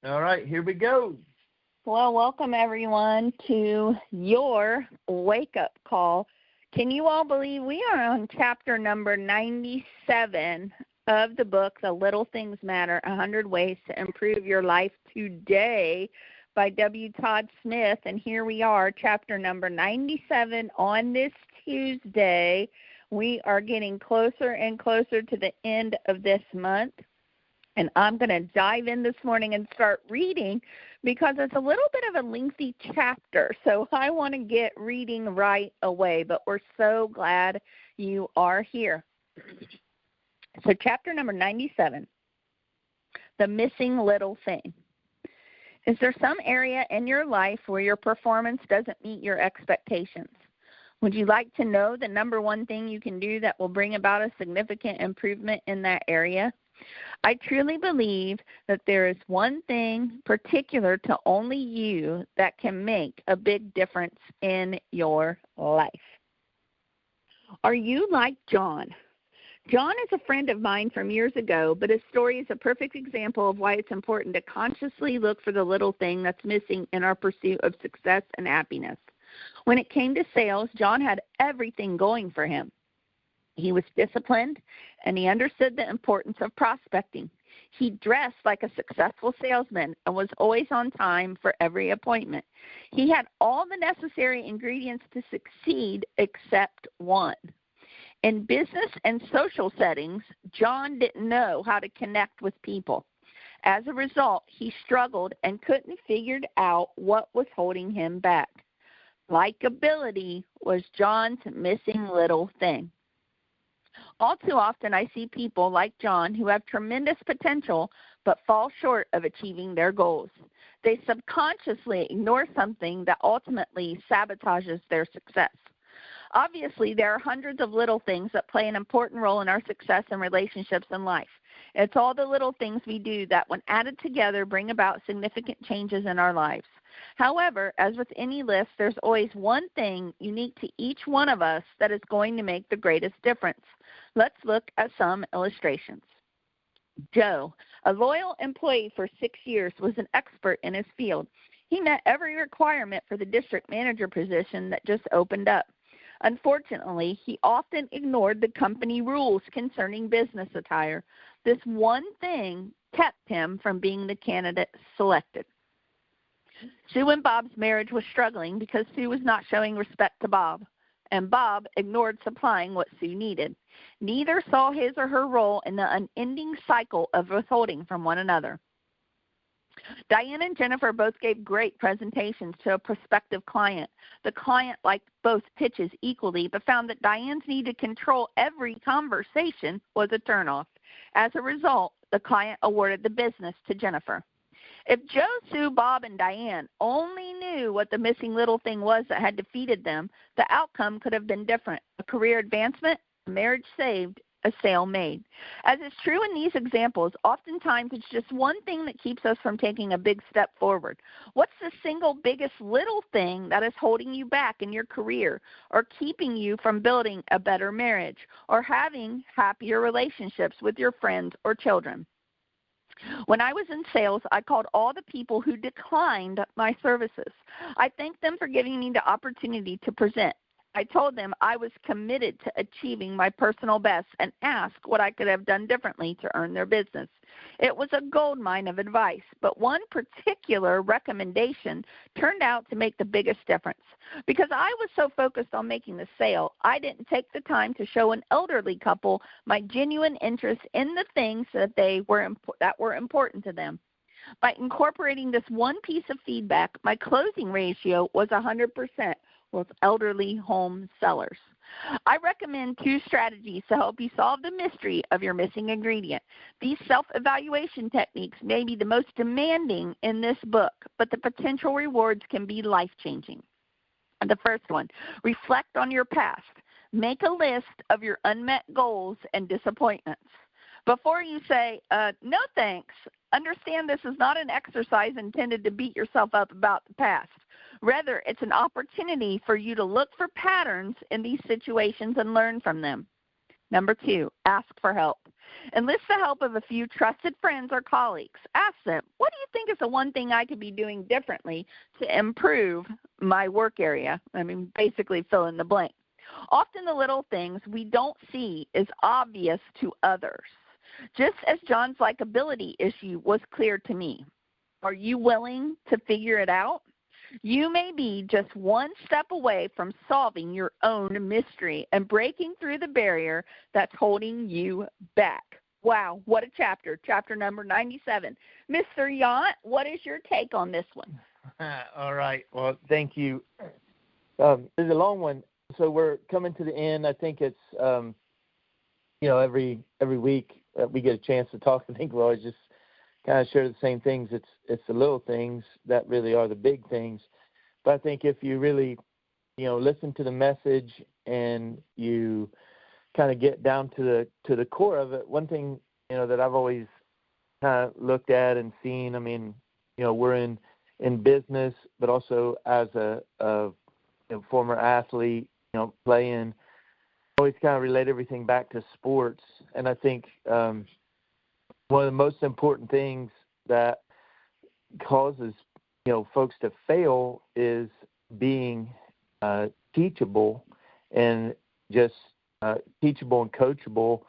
All right, here we go. Well, welcome everyone to your wake-up call. Can you all believe we are on chapter number 97 of the book, The Little Things Matter, 100 Ways to Improve Your Life Today by W. Todd Smith. And here we are, chapter number 97 on this Tuesday. We are getting closer and closer to the end of this month. And I'm going to dive in this morning and start reading because it's a little bit of a lengthy chapter. So I want to get reading right away, but we're so glad you are here. So chapter number 97, the missing little thing. Is there some area in your life where your performance doesn't meet your expectations? Would you like to know the number one thing you can do that will bring about a significant improvement in that area? I truly believe that there is one thing particular to only you that can make a big difference in your life. Are you like John? John is a friend of mine from years ago, but his story is a perfect example of why it's important to consciously look for the little thing that's missing in our pursuit of success and happiness. When it came to sales, John had everything going for him. He was disciplined, and he understood the importance of prospecting. He dressed like a successful salesman and was always on time for every appointment. He had all the necessary ingredients to succeed except one. In business and social settings, John didn't know how to connect with people. As a result, he struggled and couldn't figure out what was holding him back. Likability was John's missing little thing. All too often, I see people like John who have tremendous potential but fall short of achieving their goals. They subconsciously ignore something that ultimately sabotages their success. Obviously, there are hundreds of little things that play an important role in our success and relationships in life. It's all the little things we do that, when added together, bring about significant changes in our lives. However, as with any list, there's always one thing unique to each one of us that is going to make the greatest difference. Let's look at some illustrations. Joe, a loyal employee for 6 years, was an expert in his field. He met every requirement for the district manager position that just opened up. Unfortunately, he often ignored the company rules concerning business attire. This one thing kept him from being the candidate selected. Sue and Bob's marriage was struggling because Sue was not showing respect to Bob, and Bob ignored supplying what Sue needed. Neither saw his or her role in the unending cycle of withholding from one another. Diane and Jennifer both gave great presentations to a prospective client. The client liked both pitches equally, but found that Diane's need to control every conversation was a turnoff. As a result, the client awarded the business to Jennifer. If Joe, Sue, Bob, and Diane only knew what the missing little thing was that had defeated them, the outcome could have been different. A career advancement, a marriage saved, a sale made. As is true in these examples, oftentimes it's just one thing that keeps us from taking a big step forward. What's the single biggest little thing that is holding you back in your career, or keeping you from building a better marriage, or having happier relationships with your friends or children? When I was in sales, I called all the people who declined my services. I thanked them for giving me the opportunity to present. I told them I was committed to achieving my personal best and asked what I could have done differently to earn their business. It was a goldmine of advice, but one particular recommendation turned out to make the biggest difference. Because I was so focused on making the sale, I didn't take the time to show an elderly couple my genuine interest in the things that were important to them. By incorporating this one piece of feedback, my closing ratio was 100%. With elderly home sellers. I recommend 2 strategies to help you solve the mystery of your missing ingredient. These self-evaluation techniques may be the most demanding in this book, but the potential rewards can be life-changing. The first one, reflect on your past. Make a list of your unmet goals and disappointments. Before you say, no thanks, understand this is not an exercise intended to beat yourself up about the past. Rather, it's an opportunity for you to look for patterns in these situations and learn from them. Number 2, ask for help. Enlist the help of a few trusted friends or colleagues. Ask them, what do you think is the one thing I could be doing differently to improve my work area? I mean, basically fill in the blank. Often the little things we don't see is obvious to others, just as John's likability issue was clear to me. Are you willing to figure it out? You may be just one step away from solving your own mystery and breaking through the barrier that's holding you back. Wow, what a chapter, chapter number 97. Mr. Yount, what is your take on this one? All right. Well, thank you. It's a long one, so we're coming to the end. I think it's, every week we get a chance to talk. I think we always just kind of share the same things. It's the little things that really are the big things. But I think if you really, listen to the message and you kind of get down to the core of it, one thing, that I've always kind of looked at and seen, I mean, we're in business, but also as a former athlete, playing, always kind of relate everything back to sports. And I think one of the most important things that causes, folks to fail is being teachable and just teachable and coachable,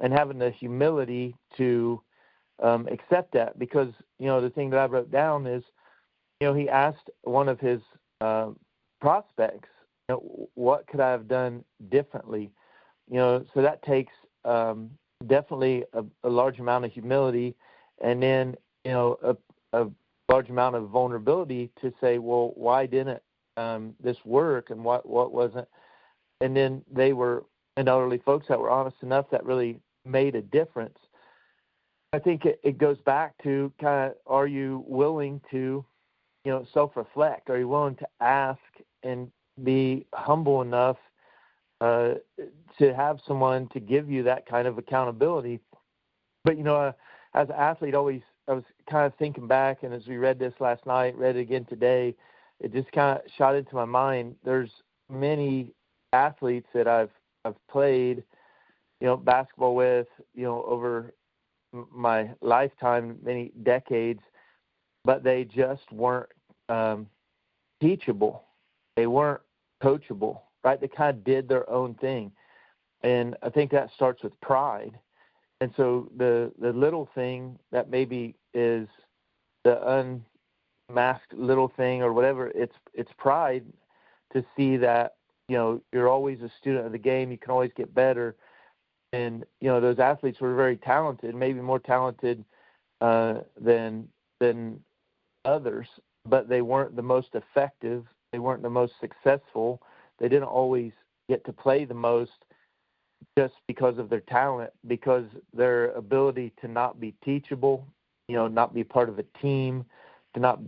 and having the humility to accept that. Because, the thing that I wrote down is, he asked one of his prospects, what could I have done differently? So that takes definitely a large amount of humility, and then, a large amount of vulnerability to say, well, why didn't this work, and what wasn't? And then they were elderly folks that were honest enough that really made a difference. I think it goes back to kind of, are you willing to, self-reflect? Are you willing to ask and be humble enough to have someone to give you that kind of accountability? But, as an athlete, I was kind of thinking back, and as we read this last night, read it again today, it just kind of shot into my mind. There's many athletes that I've played, basketball with, over my lifetime, many decades, but they just weren't teachable. They weren't coachable, right? They kind of did their own thing. And I think that starts with pride. And so the little thing that maybe is the unmasked little thing or whatever, it's pride to see that, you're always a student of the game. You can always get better. And, those athletes were very talented, maybe more talented than others, but they weren't the most effective. They weren't the most successful. They didn't always get to play the most just because of their talent, because their ability to not be teachable, not be part of a team, to not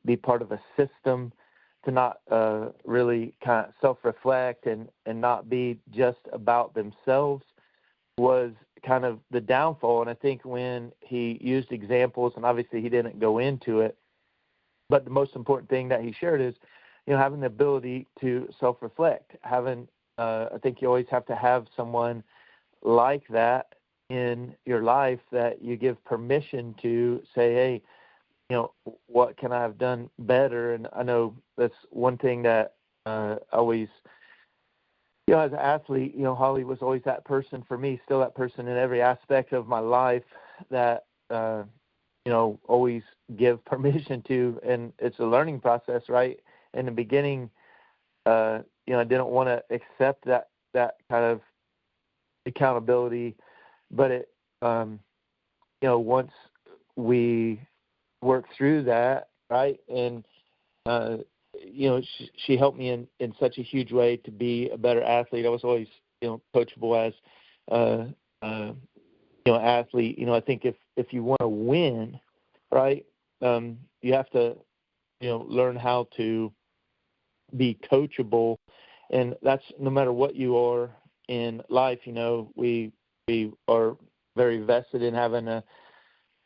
be part of a system, to not really kind of self-reflect and not be just about themselves was kind of the downfall. And I think when he used examples, and obviously he didn't go into it, but the most important thing that he shared is, having the ability to self-reflect, I think you always have to have someone like that in your life that you give permission to say, hey, what can I have done better? And I know that's one thing that always, as an athlete, Holli was always that person for me, still that person in every aspect of my life that, always give permission to, and it's a learning process, right? In the beginning, I didn't want to accept that kind of accountability, but it, once we work through that, right, and she helped me in such a huge way to be a better athlete. I was always coachable as athlete. I think if you want to win, right, you have to learn how to be coachable, and that's no matter what you are in life. We are very vested in having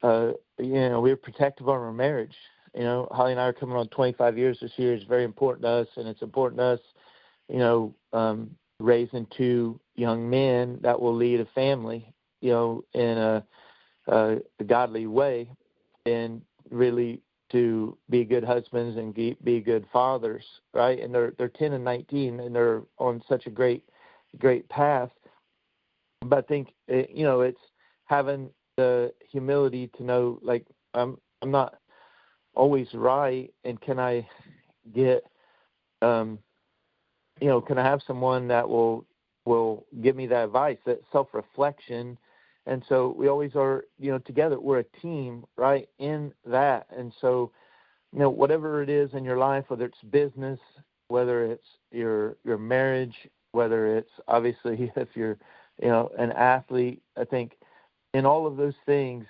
we're protective of our marriage. Holli and I are coming on 25 years this year. It's very important to us, and it's important to us, raising two young men that will lead a family, in a godly way. And really to be good husbands and be good fathers, right? And they're 10 and 19, and they're on such a great path. But I think it's having the humility to know, like, I'm not always right, and can I get can I have someone that will give me that advice, that self-reflection. And so we always are, together. We're a team, right, in that. And so, whatever it is in your life, whether it's business, whether it's your marriage, whether it's obviously if you're, an athlete, I think in all of those things,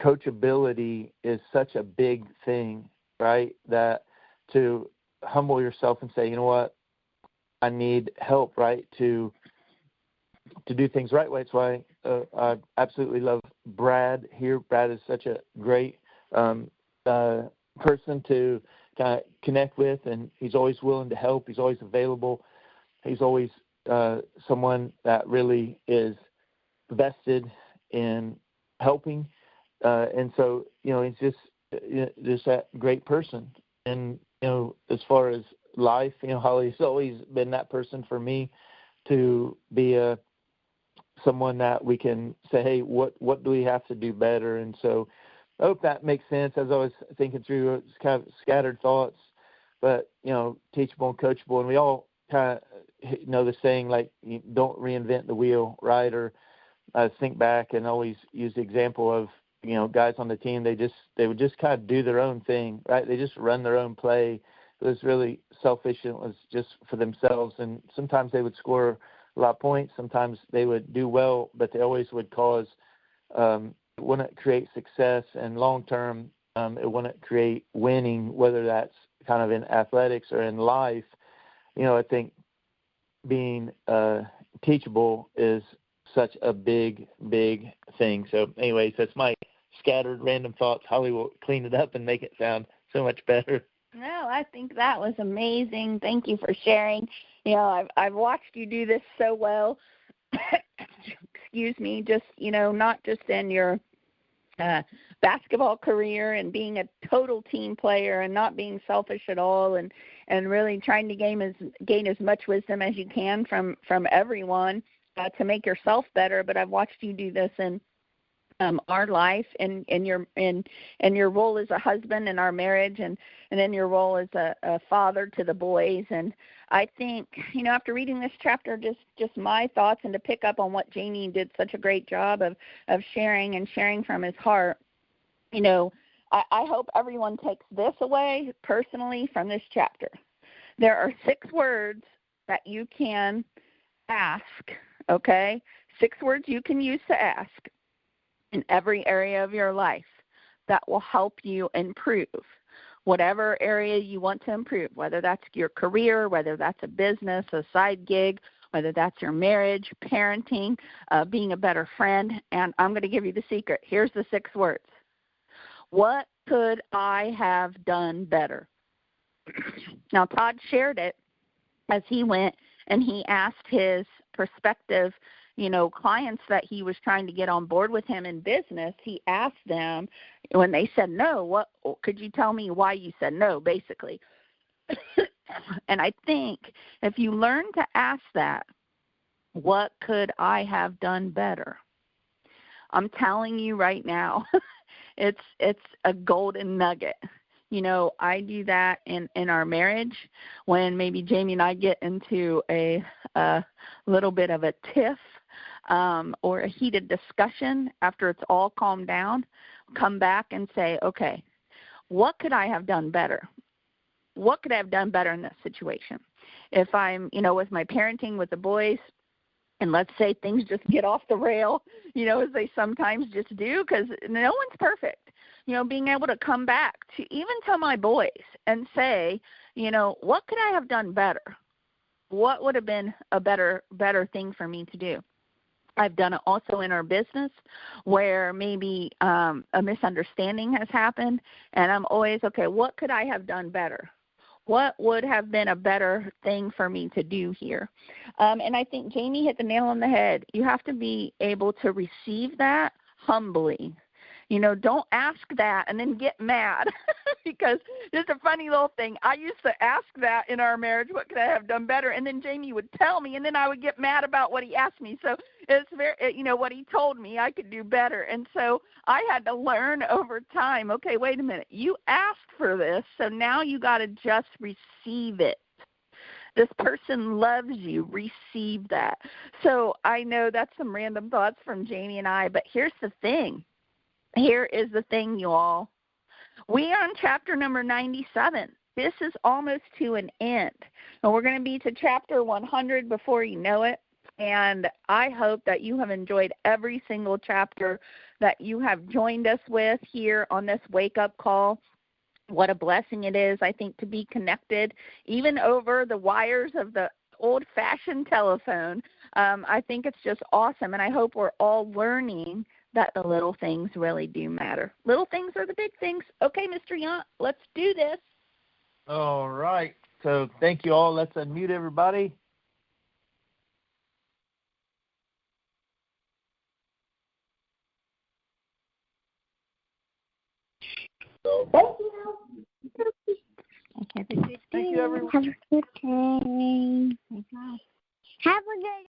coachability is such a big thing, right, that to humble yourself and say, you know what, I need help, right, to do things right way. That's why I absolutely love Brad here. Brad is such a great person to kind of connect with, and he's always willing to help. He's always available. He's always someone that really is vested in helping, and so he's just that great person. And as far as life, Holly's always been that person for me to be someone that we can say, hey, what do we have to do better? And so I hope that makes sense. As I was thinking through, it's kind of scattered thoughts, but teachable and coachable. And we all kind of know the saying, like, you don't reinvent the wheel, right? Or think back and always use the example of guys on the team. They would just kind of do their own thing, right? They just run their own play. It was really selfish, and it was just for themselves. And sometimes they would score a lot of points. Sometimes they would do well, but they always would cause it wouldn't create success, and long term it wouldn't create winning, whether that's kind of in athletics or in life. I think being teachable is such a big thing. So anyways, that's my scattered random thoughts. Holly will clean it up and make it sound so much better. No, I think that was amazing. Thank you for sharing. I've watched you do this so well. Excuse me, just, not just in your basketball career and being a total team player and not being selfish at all, and really trying to gain as much wisdom as you can from everyone to make yourself better. But I've watched you do this in our life, and your role as a husband in our marriage, and in your role as a father to the boys. And I think, after reading this chapter, just my thoughts, and to pick up on what Jamie did such a great job of sharing from his heart, I hope everyone takes this away personally from this chapter. There are 6 words that you can ask, okay? 6 words you can use to ask in every area of your life that will help you improve whatever area you want to improve, whether that's your career, whether that's a business, a side gig, whether that's your marriage, parenting, being a better friend. And I'm going to give you the secret. Here's the 6 words. What could I have done better? Now, Todd shared it as he went and he asked his prospective clients that he was trying to get on board with him in business. He asked them, when they said no, what could you tell me why you said no, basically? And I think if you learn to ask that, what could I have done better? I'm telling you right now, it's a golden nugget. I do that in our marriage when maybe Jamie and I get into a little bit of a tiff or a heated discussion. After it's all calmed down, come back and say, okay, what could I have done better? What could I have done better in this situation? If I'm, with my parenting with the boys, and let's say things just get off the rail, as they sometimes just do, because no one's perfect. Being able to come back to even to my boys and say, what could I have done better? What would have been a better thing for me to do? I've done it also in our business where maybe a misunderstanding has happened, and I'm always, okay, what could I have done better? What would have been a better thing for me to do here? And I think Jamie hit the nail on the head. You have to be able to receive that humbly. Don't ask that and then get mad because it's a funny little thing. I used to ask that in our marriage, what could I have done better? And then Jamie would tell me, and then I would get mad about what he asked me. So it's very, what he told me I could do better. And so I had to learn over time, okay, wait a minute. You asked for this, so now you got to just receive it. This person loves you. Receive that. So I know that's some random thoughts from Jamie and I, but here's the thing. Here is the thing, you all. We are on chapter number 97. This is almost to an end. And we're going to be to chapter 100 before you know it. And I hope that you have enjoyed every single chapter that you have joined us with here on this wake-up call. What a blessing it is, I think, to be connected, even over the wires of the old-fashioned telephone. I think it's just awesome, and I hope we're all learning that the little things really do matter. Little things are the big things. Okay, Mr. Yount, let's do this. All right. So thank you all. Let's unmute everybody. Thank you. Have a good day. Thank you, everyone. Have a good day. Have a good